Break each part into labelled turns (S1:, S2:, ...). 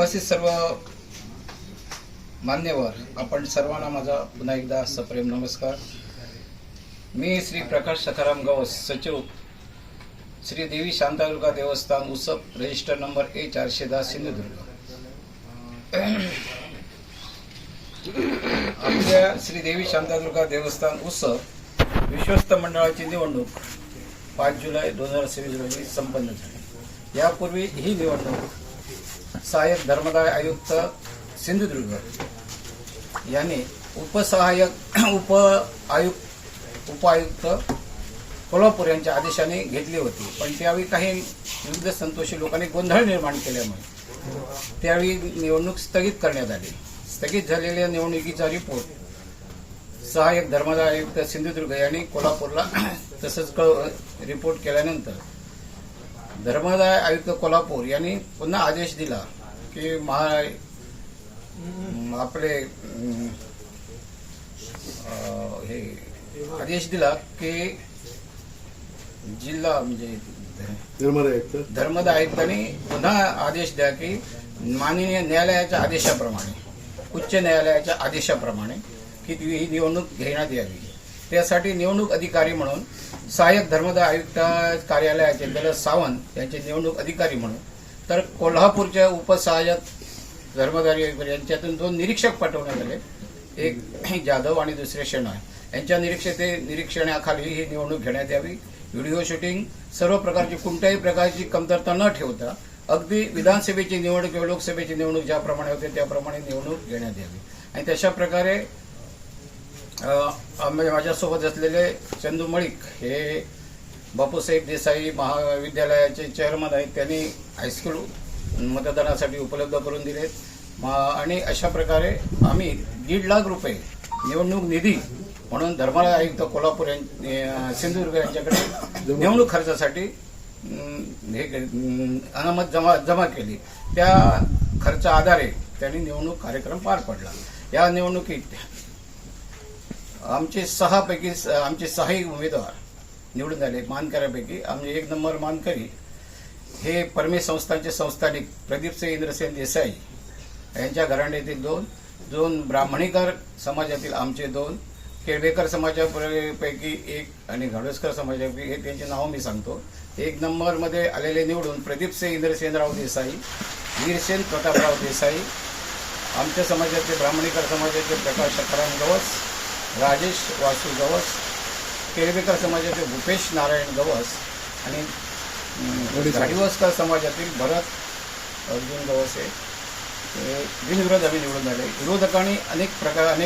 S1: उपस्थित सर्व मान्यवर, आपण सर्वांना माझा पुन्हा एकदा सप्रेम नमस्कार। मी श्री प्रकाश सखाराम गवस, सचिव, श्री देवी शांतादुर्गा देवस्थान उसप, रजिस्टर नंबर A410 सिंधुदुर्ग। आपल्या श्री देवी शांतादुर्गा देवस्थान उसप विश्वस्त मंडळाची निवडणूक 5 जुलै 2023 रोजी संपन्न झाली। यापूर्वी ही निवडणूक सहाय्यक धर्मदाय आयुक्त सिंधुदुर्ग यांनी उपायुक्त कोल्हापूर यांच्या आदेशाने घेतली होती, पण त्यावेळी काही विविध संतोषी लोकांनी गोंधळ निर्माण केल्यामुळे त्यावेळी निवडणूक स्थगित करण्यात आली। स्थगित झालेल्या निवडणुकीचा रिपोर्ट सहाय्यक धर्मदाय आयुक्त सिंधुदुर्ग यांनी कोल्हापूरला तसंच रिपोर्ट केल्यानंतर धर्मदाय आयुक्त कोल्हापूर यांनी पुन्हा आदेश दिला की आपले हे आदेश दिला की जिल्हा म्हणजे धर्मदाय आयुक्तांनी पुन्हा आदेश द्या की माननीय न्यायालयाच्या आदेशाप्रमाणे, उच्च न्यायालयाच्या आदेशाप्रमाणे की ही निवडणूक घेण्यात यावी। त्यासाठी निवडणूक अधिकारी म्हणून सहाय्यक धर्मदाय आयुक्त कार्यालयाचे दलस सावंत यांचे निवडणूक अधिकारी म्हणून, तर कोल्हापूरच्या उपसहाय्यक धर्मदाय आयुक्त यांच्यातून 2 निरीक्षक पाठवण्यात आले, एक जाधव आणि दुसरे शेणाय यांच्या निरीक्षणाखाली ही निवडणूक घेण्यात यावी। व्हिडिओ शूटिंग, सर्व प्रकारची कोणत्याही प्रकारची कमतरता न ठेवता अगदी विधानसभेची निवडणूक किंवा लोकसभेची निवडणूक ज्याप्रमाणे होते त्याप्रमाणे निवडणूक घेण्यात यावी। आणि तशा प्रकारे माझ्यासोबत असलेले चंदू मळिक हे बापूसाहेब देसाई महाविद्यालयाचे चेअरमन आहेत, त्यांनी हायस्कूल मतदानासाठी उपलब्ध करून दिलेत। आणि अशा प्रकारे आम्ही 1.5 लाख रुपये निवडणूक निधी म्हणून धर्मदाय आयुक्त कोल्हापूर सिंधुदुर्ग यांच्याकडे निवडणूक खर्चासाठी अनामत जमा केली। त्या खर्चा आधारे त्यांनी निवडणूक कार्यक्रम पार पडला। या निवडणुकीत आमचे 6 उमेदवार निवडून आले। मानकऱ्यापैकी आमचे 1 नंबर मानकरी हे परमेश संस्थानचे संस्थानिक प्रदीपसिंह इंद्रसेन देसाई यांच्या घराण्यातील 2 ब्राह्मणीकर समाजातील आमचे 2, केळवेकर समाजापैकी 1 आणि घाडोसकर समाजापैकी 1, त्यांचे नाव मी सांगतो। 1 नंबरमध्ये आलेले निवडून प्रदीपसिंह इंद्रसेनराव देसाई, वीरसेन प्रतापराव देसाई, आमच्या समाजाचे ब्राह्मणीकर समाजाचे प्रकाश सखाराम गवस, राजेश वासू गवस, केळवेकर समाजाचे भूपेश नारायण गवस आणि घाडीवसकर समाजातील भरत अर्जुन गवस हे बिनविरोध आम्ही निवडून आले। विरोधकांनी अनेक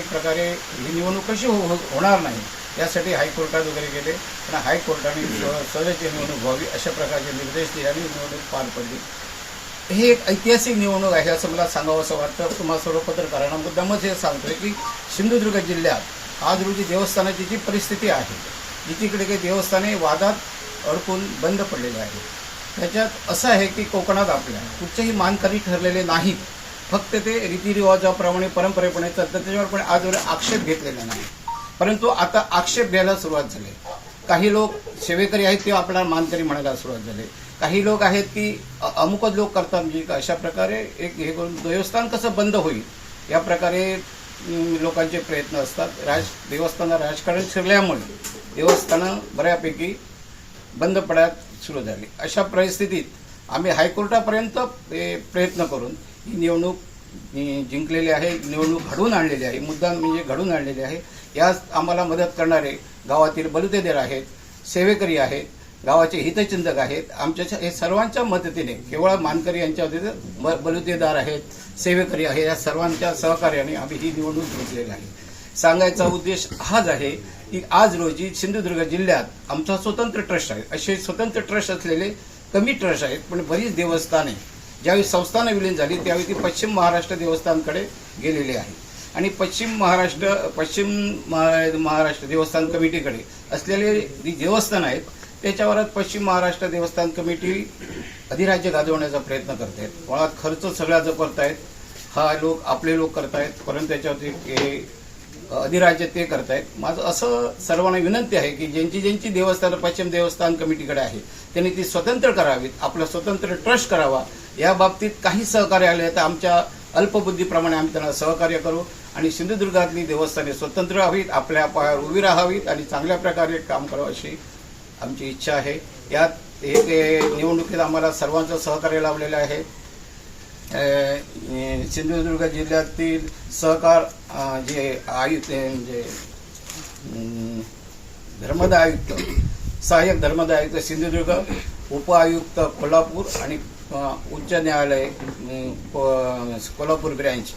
S1: प्रकारे ही निवडणूक कशी होणार नाही यासाठी हायकोर्टात वगैरे गेले, पण हायकोर्टाने सहज निवडणूक व्हावी अशा प्रकारचे निर्देश दिल्याने निवडणूक पार पडली। हे एक ऐतिहासिक निवडणूक आहे असं मला सांगावं असं वाटतं। तुम्हाला सर्व पत्रकारांना मुद्दामच हे सांगतोय की सिंधुदुर्ग जिल्ह्यात आज रोजी देवस्थानाची जी परिस्थिती आहे, जिकडे काही देवस्थाने वादात अडकून बंद पडलेले आहे, त्याच्यात असं आहे की कोकणात आपल्या कुठचेही मानकरी ठरलेले नाहीत, फक्त ते रीतिरिवाजाप्रमाणे परंपरेपणे चालतात, त्याच्यावर पण आजवर आक्षेप घेतलेला नाही। परंतु आता आक्षेप घ्यायला सुरुवात झाली। काही लोक सेवेकरी आहेत ते आपल्याला मानकरी म्हणायला सुरुवात झाले, काही लोक आहेत की अमुकच लोक करतात, म्हणजे अशा प्रकारे एक हे करून देवस्थान कसं बंद होईल या प्रकारे लोकांचे प्रयत्न असतात। देवस्थानात राजकारण शिरल्यामुळे देवस्थानं बऱ्यापैकी बंद पडायला सुरू झाली। अशा परिस्थितीत आम्ही हायकोर्टापर्यंत प्रयत्न करून ही निवडणूक जिंकलेली आहे, निवडणूक घडवून आणलेली आहे, मुद्दाम म्हणजे घडवून आणलेली आहे। यात आम्हाला मदत करणारे गावातील बलुतेदार आहेत, सेवेकरी आहेत, गावाचे हितचिंतक आहेत। आमच्या हे सर्वांच्या मदतीने, केवळ मानकरी यांच्या बलुतेदार आहेत, सेवेकरी आहे, या सर्वांच्या सहकार्याने आम्ही ही निवडणूक जिंकलेली आहे। सांगायचा उद्देश हाच आहे की आज रोजी सिंधुदुर्ग जिल्ह्यात आमचा स्वतंत्र ट्रस्ट आहे। असे स्वतंत्र ट्रस्ट असलेले कमी ट्रस्ट आहेत, पण बरीच देवस्थाने ज्यावेळी संस्थानं विलीन झाली त्यावेळी ती पश्चिम महाराष्ट्र देवस्थानकडे गेलेली आहे। आणि पश्चिम महाराष्ट्र देवस्थान कमिटीकडे असलेले जी देवस्थान आहेत त्याच्यावर पश्चिम महाराष्ट्र देवस्थान कमिटी अधिराज्य गाजवण्याचा प्रयत्न करत आहेत। मुळात खर्च सगळा जो करतायत हा आपले लोक करतायत, परंतु त्याच्यावरती अधिराज्य ते करतायत। माझं असं सर्वांना विनंती आहे की ज्यांची देवस्थान पश्चिम देवस्थान कमिटीकडे आहे त्यांनी ती स्वतंत्र करावीत, आपला स्वतंत्र ट्रस्ट करावा या बाबतीत काही सहकार्य आले तर आमच्या अल्पबुद्धीप्रमाणे आम्ही त्यांना सहकार्य करू आणि सिंधुदुर्गातली देवस्थाने स्वतंत्र व्हावीत, आपल्या पायावर उभी राहावीत आणि चांगल्या प्रकारे काम करावं अशी आमची इच्छा आहे. यात हे निवडणुकीत आम्हाला सर्वांचं सहकार्य लाभलेलं आहे. सिंधुदुर्ग जिल्ह्यातील सहकार जे आयुक्त म्हणजे धर्मदाय आयुक्त, सहाय्यक धर्मदाय आयुक्त सिंधुदुर्ग, उपआयुक्त कोल्हापूर आणि उच्च न्यायालय कोल्हापूर बेंच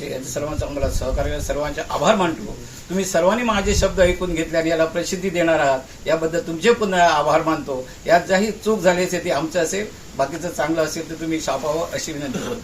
S1: यांचं सर्वांचं आम्हाला सहकार्य, सर्वांचे आभार मानतो. तुम्ही सर्वांनी माझे शब्द ऐकून घेतले आणि याला प्रसिद्धी देणार आहात याबद्दल तुमचे पुन्हा आभार मानतो. यात काही चूक झाली असेल ती आमचं असेल, बाकीचं चांगलं असेल तर तुम्ही सापावं अशी विनंती करतो.